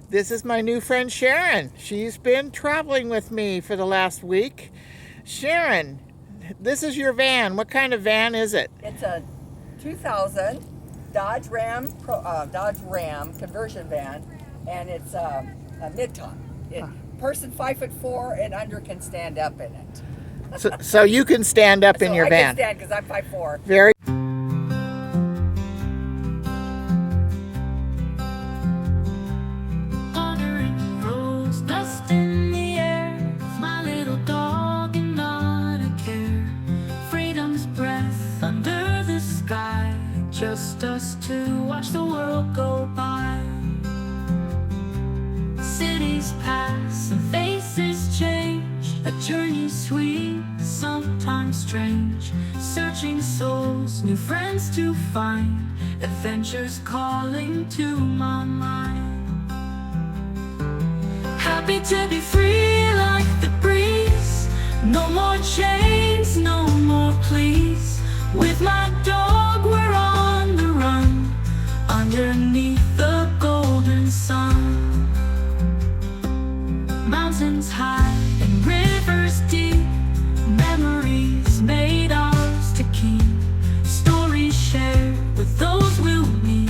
This is my new friend Sharon. She's been traveling with me for the last week. Sharon, this is your van. What kind of van is it? It's a 2000 Dodge Ram conversion van, and it's a mid-top. Person 5'4" and under can stand up in it. So you can stand up in your I van. can stand because I'm 5'4". Very. Just us to watch the world go by. Cities pass and faces change. A journey sweet, sometimes strange. Searching souls, new friends to find. Adventures calling to my mind. Happy to be free like the breeze. No more chains, no more pleas. With my dog we're on the run, underneath the golden sun. Mountains high and rivers deep, memories made ours to keep. Stories shared with those we'll meet,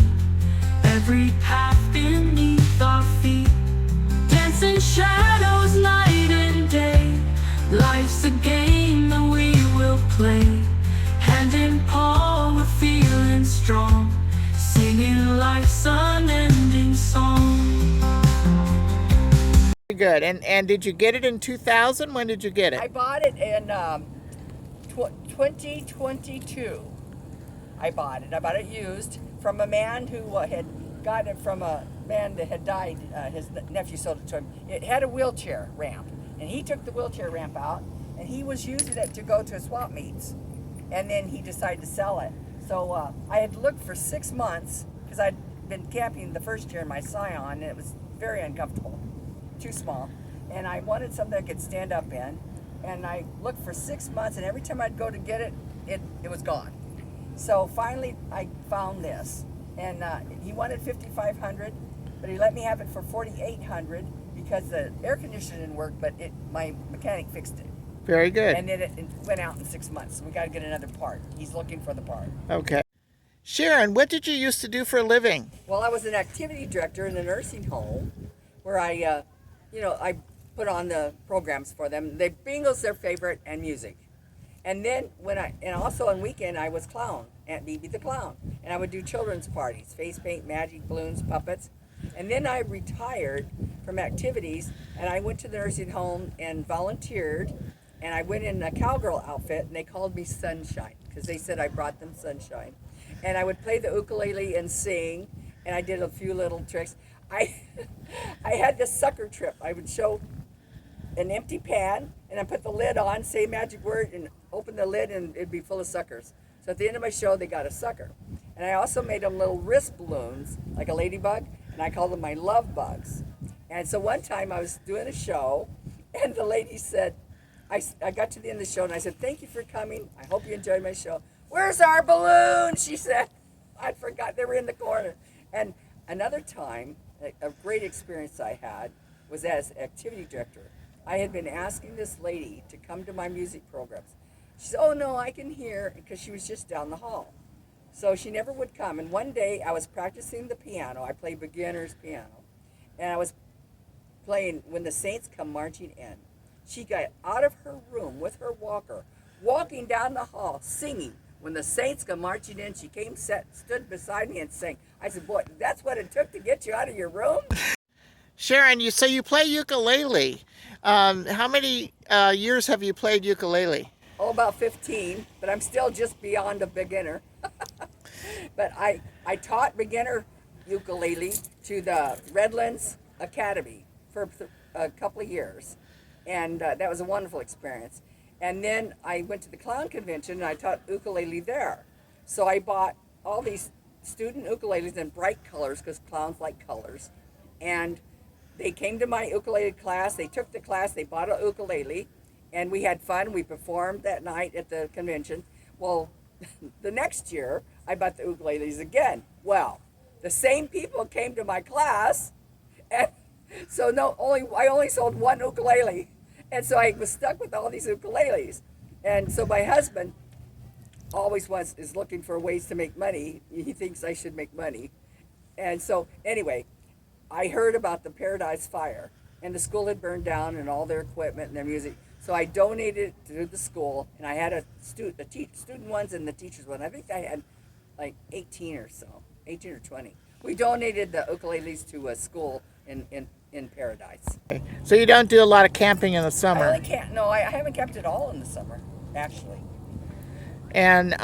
every path beneath our feet. Dancing shadows night and day, life's a game that we will play. Hand in paw, we're feeling strong, singing life's unending song. Good. And did you get it in 2000? When did you get it? I bought it in 2022. I bought it used from a man who had got it from a man that had died. His nephew sold it to him. It had a wheelchair ramp, and he took the wheelchair ramp out, and he was using it to go to swap meets. And then he decided to sell it. So I had looked for 6 months because I'd been camping the first year in my Scion, and it was very uncomfortable, too small. And I wanted something I could stand up in. And I looked for 6 months, and every time I'd go to get it, it was gone. So finally I found this. And he wanted $5,500, but he let me have it for $4,800 because the air conditioner didn't work, but my mechanic fixed it. Very good. And then it went out in 6 months. So we got to get another part. He's looking for the part. Okay. Sharon, what did you used to do for a living? Well, I was an activity director in a nursing home where I put on the programs for them. Bingo's their favorite, and music. And then and also on weekend I was clown, Aunt BB the clown. And I would do children's parties, face paint, magic, balloons, puppets. And then I retired from activities, and I went to the nursing home and volunteered. And I went in a cowgirl outfit, and they called me Sunshine because they said I brought them sunshine. And I would play the ukulele and sing, and I did a few little tricks. I had this sucker trip. I would show an empty pan, and I put the lid on, say a magic word, and open the lid, and it'd be full of suckers. So at the end of my show, they got a sucker. And I also made them little wrist balloons, like a ladybug, and I called them my love bugs. And so one time I was doing a show, and the lady said, I got to the end of the show, and I said, "Thank you for coming. I hope you enjoyed my show. Where's our balloon?" She said. I forgot they were in the corner. And another time, a great experience I had was as activity director. I had been asking this lady to come to my music programs. She said, "Oh, no, I can hear," because she was just down the hall. So she never would come. And one day I was practicing the piano. I play beginner's piano. And I was playing When the Saints Come Marching In. She got out of her room with her walker, walking down the hall, singing, "When the Saints Come Marching In." She came, stood beside me and sang. I said, "Boy, that's what it took to get you out of your room?" Sharon, you play ukulele. How many years have you played ukulele? Oh, about 15, but I'm still just beyond a beginner. But I taught beginner ukulele to the Redlands Academy for a couple of years. And that was a wonderful experience. And then I went to the clown convention, and I taught ukulele there. So I bought all these student ukuleles in bright colors, because clowns like colors. And they came to my ukulele class. They took the class. They bought a ukulele. And we had fun. We performed that night at the convention. Well, the next year, I bought the ukuleles again. Well, the same people came to my class, and So I only sold one ukulele, and so I was stuck with all these ukuleles. And so my husband always is looking for ways to make money. He thinks I should make money, and so anyway, I heard about the Paradise Fire, and the school had burned down and all their equipment and their music. So I donated it to the school, and I had the student ones and the teachers one. I think I had like 18 or 20. We donated the ukuleles to a school in Paradise. So you don't do a lot of camping in the summer. I haven't kept it all in the summer, actually. And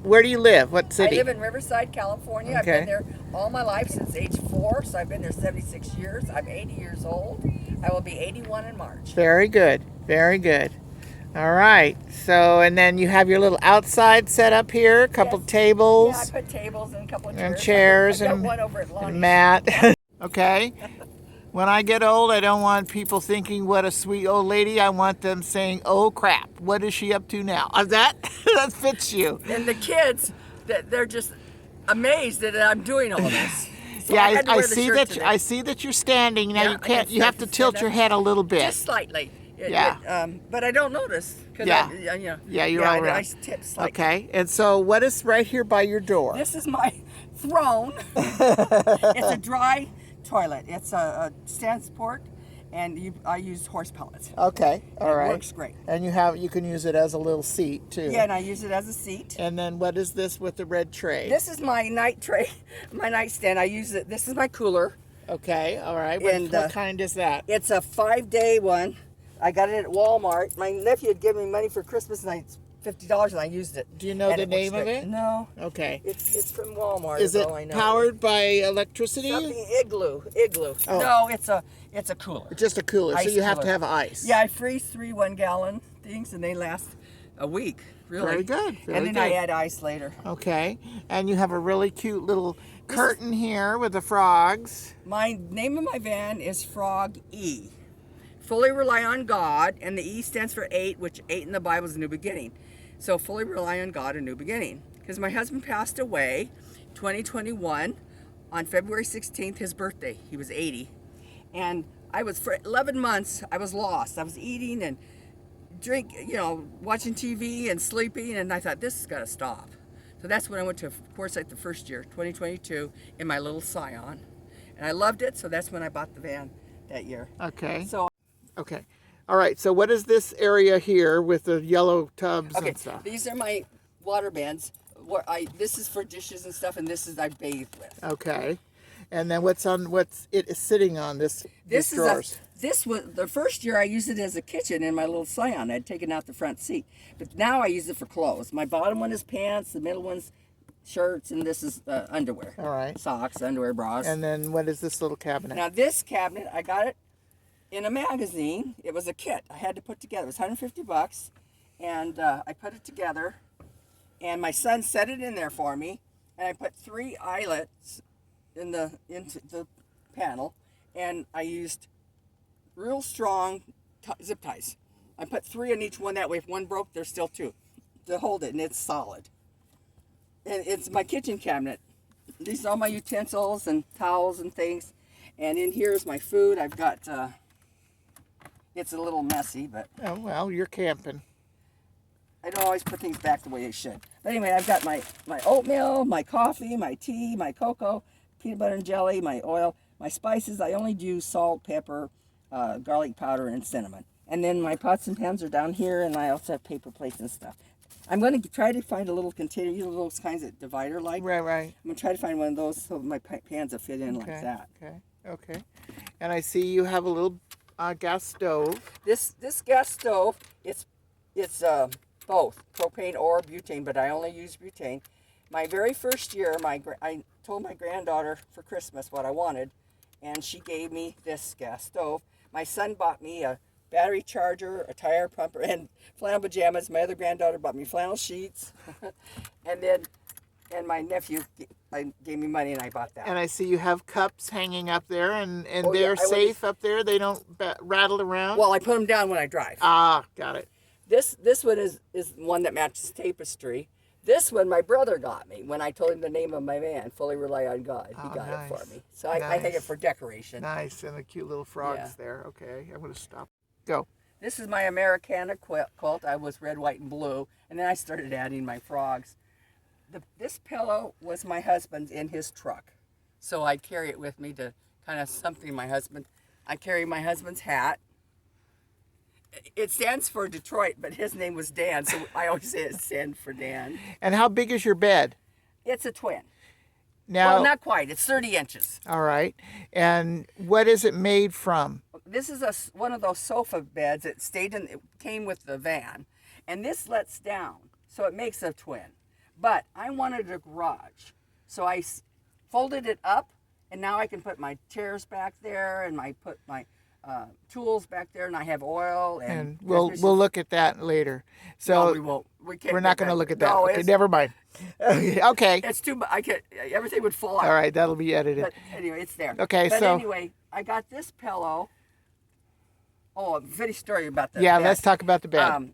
where do you live? What city? I live in Riverside, California. Okay. I've been there all my life since age 4, so I've been there 76 years. I'm 80 years old. I will be 81 in March. Very good. Very good. All right. So, and then you have your little outside set up here, a couple tables. Yeah, I put tables and a couple of chairs. And chairs I got and, one over at Lonnie's. and mat. Okay. When I get old, I don't want people thinking, what a sweet old lady. I want them saying, oh, crap, what is she up to now? That fits you. And the kids, they're just amazed that I'm doing all this. So Yeah, I see that. today. I see that you're standing. Now Yeah, you have to tilt your head a little bit. Just slightly. Yeah. But I don't notice. Yeah. You're all right. I tip slightly. Okay. And so what is right here by your door? This is my throne. It's a dry toilet. It's a stand support, and I use horse pellets. Okay. All right. It works great. And you can use it as a little seat too. Yeah, and I use it as a seat. And then what is this with the red tray? This is my night tray, my nightstand. I use it. This is my cooler. Okay. All right. And, what kind is that? It's a 5-day one. I got it at Walmart. My nephew had given me money for Christmas night, $50, and I used it. Do you know the name of it? No. Okay. It's from Walmart. Is it powered by electricity? Something igloo. Oh. No, it's a cooler. Just a cooler, so Ice you have to cooler. have ice. Yeah, I freeze 3 1-gallon things, and they last a week. Really. Very good. Very and then good. I add ice later. Okay. And you have a really cute little curtain here with the frogs. My name of my van is Frog E. Fully rely on God, and the E stands for 8, which 8 in the Bible is a new beginning. So fully rely on God, a new beginning. Because my husband passed away 2021 on February 16th, his birthday. He was 80. And for 11 months, I was lost. I was eating and watching TV and sleeping, and I thought, this has got to stop. So that's when I went to Forsyth the first year, 2022, in my little Scion. And I loved it, so that's when I bought the van that year. Okay. So Okay. All right. So what is this area here with the yellow tubs and stuff? These are my water bins. This is for dishes and stuff, and this is I bathe with. Okay. And then what's it is sitting on these drawers? This was the first year I used it as a kitchen in my little Scion. I'd taken out the front seat, but now I use it for clothes. My bottom one is pants, the middle one's shirts, and this is underwear. All right. Socks, underwear, bras. And then what is this little cabinet? Now this cabinet, I got it in a magazine. It was a kit I had to put together. It was $150, and I put it together, and my son set it in there for me, and I put 3 eyelets into the panel, and I used real strong zip ties. I put 3 on each one, that way if one broke, there's still 2 to hold it, and it's solid. And it's my kitchen cabinet. These are all my utensils and towels and things, and in here is my food. I've got it's a little messy, but Oh, well, you're camping. I don't always put things back the way they should. But anyway, I've got my oatmeal, my coffee, my tea, my cocoa, peanut butter and jelly, my oil, my spices. I only do salt, pepper, garlic powder, and cinnamon. And then my pots and pans are down here, and I also have paper plates and stuff. I'm going to try to find a little container, those kinds that divider like. Right. I'm going to try to find one of those so my pans will fit in like that. Okay. And I see you have a little gas stove. This gas stove, it's both propane or butane, but I only use butane. My very first year, I told my granddaughter for Christmas what I wanted, and she gave me this gas stove. My son bought me a battery charger, a tire pumper, and flannel pajamas. My other granddaughter bought me flannel sheets, and my nephew gave me money, and I bought that. And I see you have cups hanging up there, and Oh, yeah, they're safe up there. They don't rattle around. Well, I put them down when I drive. Ah, got it. This one is one that matches tapestry. This one my brother got me when I told him the name of my van, Fully Rely on God. He Oh, got nice. it for me. So I hang it Nice. for decoration. Nice, and the cute little frogs Yeah. there. Okay, I'm going to stop. Go. This is my Americana quilt. I was red, white, and blue, and then I started adding my frogs. This pillow was my husband's in his truck, so I carry it with me to kind of something my husband. I carry my husband's hat. It stands for Detroit, but his name was Dan, so I always say it stands for Dan. And how big is your bed? It's a twin. Now, Well, not quite. It's 30 inches. all right. And what is it made from? This is one of those sofa beds. It came with the van, and this lets down, so it makes a twin. But I wanted a garage, so I folded it up, and now I can put my chairs back there, and put my tools back there, and I have oil And we'll look at that later. So no, we won't. we're not going to look at that. No, Okay, never mind. Okay. It's too. Everything would fall out. All right, that'll be edited. But anyway, it's there. Okay, but so anyway, I got this pillow. Oh, a funny story about that. yeah, let's talk about the bed.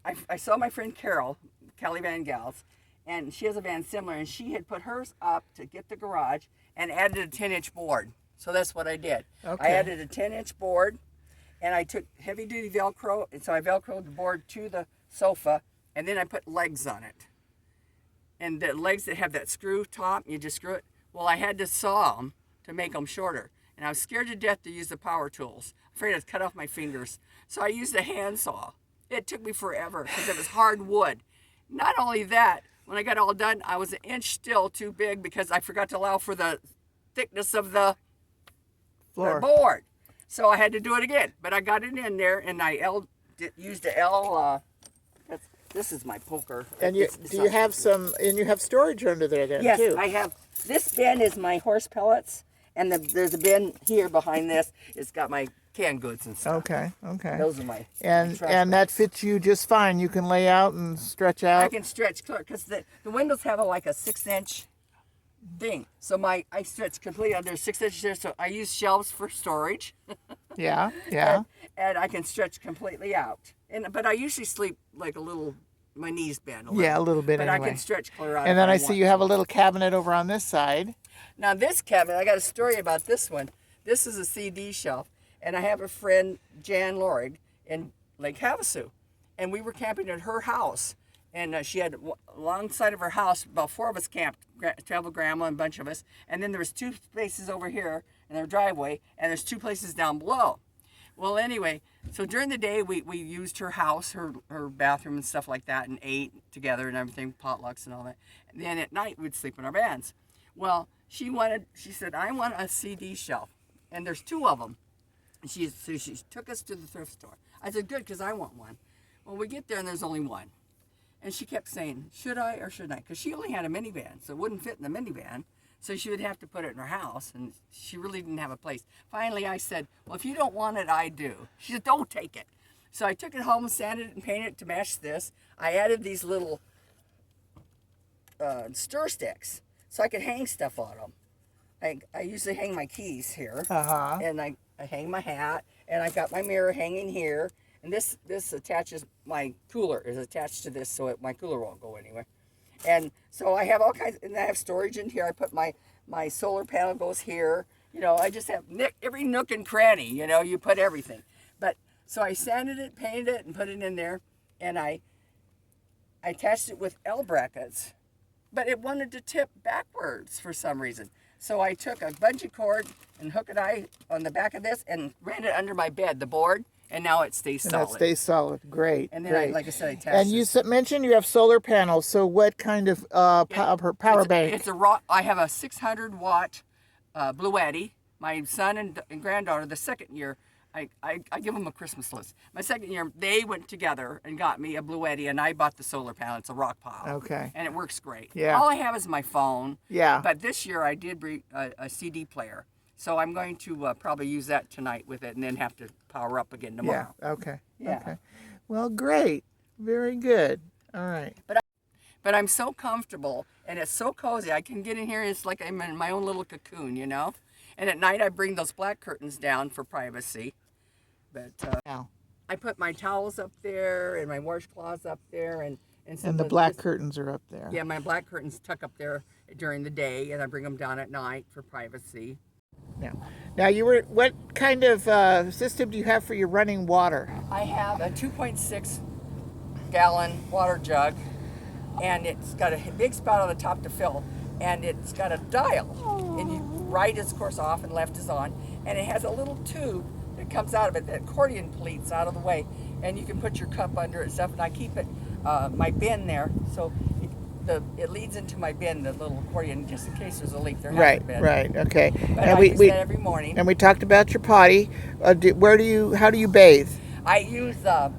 I saw my friend Carol, Kelly Van Gals, and she has a van similar, and she had put hers up to get the garage and added a 10-inch board. So that's what I did. Okay. I added a 10-inch board, and I took heavy-duty Velcro, and so I Velcroed the board to the sofa, and then I put legs on it. And the legs that have that screw top, you just screw it. Well, I had to saw them to make them shorter, and I was scared to death to use the power tools. Afraid I'd cut off my fingers. So I used a handsaw. It took me forever because it was hard wood. Not only that, when I got all done, I was an inch still too big because I forgot to allow for the thickness of the board. So I had to do it again. But I got it in there, and I used the L. This is my poker. And you have storage under there then yes, too? I have. This bin is my horse pellets, and there's a bin here behind this. It's got my canned goods and stuff. Okay. Those are my And trash that fits you just fine. You can lay out and stretch out. I can stretch clear because the windows have like a 6-inch thing. So I stretch completely under 6 inches there. So I use shelves for storage. Yeah. And I can stretch completely out. But I usually sleep like my knees bend a little. Yeah, a little bit but anyway. I can stretch clear out. And then if I see you have a little cabinet over on this side. Now this cabinet, I got a story about this one. This is a CD shelf. And I have a friend, Jan Lord, in Lake Havasu. And we were camping at her house. And she had alongside of her house, about 4 of us camped, travel grandma and a bunch of us. And then there was 2 spaces over here in their driveway, and there's 2 places down below. Well, anyway, so during the day, we used her house, her bathroom and stuff like that, and ate together and everything, potlucks and all that. And then at night, we'd sleep in our vans. Well, she said, I want a CD shelf. And there's 2 of them. And she took us to the thrift store. I said, good, because I want one. Well, we get there, and there's only one. And she kept saying, should I or shouldn't I? Because she only had a minivan, so it wouldn't fit in the minivan. So she would have to put it in her house, and she really didn't have a place. Finally, I said, well, if you don't want it, I do. She said, don't take it. So I took it home, sanded it, and painted it to match this. I added these little stir sticks so I could hang stuff on them. I usually hang my keys here, and I hang my hat, and I got my mirror hanging here. And this attaches, my cooler is attached to this, so my cooler won't go anywhere. And so I have all kinds, and I have storage in here. I put my solar panel goes here. I just have every nook and cranny, you put everything. But so I sanded it, painted it, and put it in there. And I attached it with L brackets, but it wanted to tip backwards for some reason. So I took a bungee cord and hooked it on the back of this and ran it under my bed, the board. And now it stays solid. And that stays solid. Great. And then, great. like I said, I attached And you mentioned you have solar panels. So what kind of power bank? It's I have a 600-watt Bluetti. My son and granddaughter, the second year, I give them a Christmas list. My second year, they went together and got me a Bluetti, and I bought the solar panel. It's a rock pile. Okay. And it works great. Yeah. All I have is my phone. Yeah. But this year, I did bring a CD player. So I'm going to probably use that tonight with it and then have to power up again tomorrow. Yeah, okay. Yeah. Okay. Well, great. Very good. All right. But I'm so comfortable, and it's so cozy. I can get in here, it's like I'm in my own little cocoon, And at night, I bring those black curtains down for privacy. But I put my towels up there and my washcloths up there, and so And the black curtains are up there. Yeah, my black curtains tuck up there during the day, and I bring them down at night for privacy. Now, what kind of system do you have for your running water? I have a 2.6 gallon water jug, and it's got a big spout on the top to fill, and it's got a dial, and right is of course off and left is on, and it has a little tube that comes out of it, that accordion pleats out of the way, and you can put your cup under it and stuff, and I keep it, my bin there, so it leads into my bin, the little accordion, just in case there's a leak. There hasn't been. Right, okay. But I use that every morning. And we talked about your potty. How do you bathe? I use, I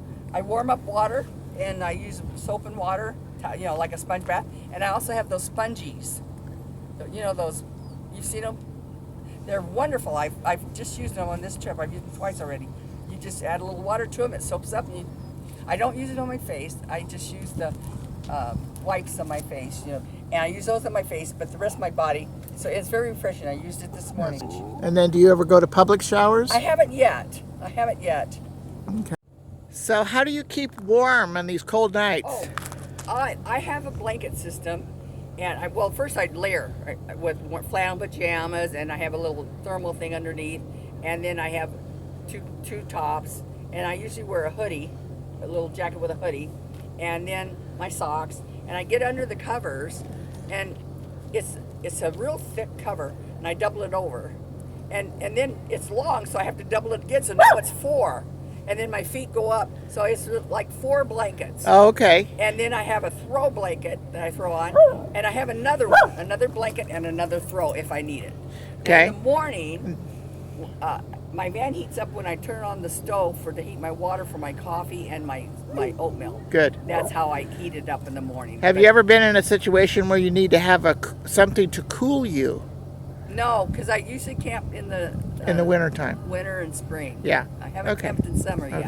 warm up water, and I use soap and water, like a sponge bath. And I also have those spongies. Those, you've seen them? They're wonderful. I've just used them on this trip. I've used them twice already. You just add a little water to them, it soaks up. I don't use it on my face. I just use the wipes on my face, and I use those on my face, but the rest of my body. So it's very refreshing. I used it this morning. And then do you ever go to public showers? I haven't yet. Okay. So how do you keep warm on these cold nights? Oh, I have a blanket system, and first I'd layer with flannel pajamas, and I have a little thermal thing underneath, and then I have two tops, and I usually wear a hoodie, a little jacket with a hoodie, and then my socks, and I get under the covers, and it's a real thick cover, and I double it over, and then it's long, so I have to double it again, so now it's 4, and then my feet go up, so it's like 4 blankets. Oh, okay. And then I have a throw blanket that I throw on, and I have another one, another blanket and another throw if I need it. Okay. In the morning, my van heats up when I turn on the stove to heat my water for my coffee and my oatmeal. Good. That's how I heat it up in the morning. Have you ever been in a situation where you need to have something to cool you? No, because I usually camp in the wintertime. Winter and spring. Yeah. I haven't camped in summer yet.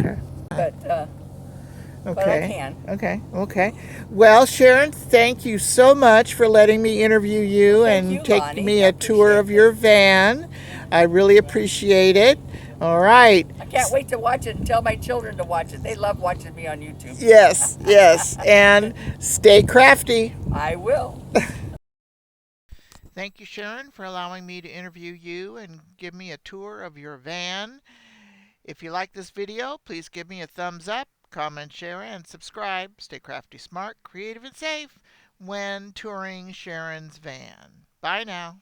Okay. But I can. Okay. Well, Sharon, thank you so much for letting me interview you and taking me a tour of your van. I really appreciate it. All right. I can't wait to watch it and tell my children to watch it. They love watching me on YouTube. Yes. And stay crafty. I will. Thank you, Sharon, for allowing me to interview you and give me a tour of your van. If you like this video, please give me a thumbs up, comment, share, and subscribe. Stay crafty, smart, creative, and safe when touring Sharon's van. Bye now.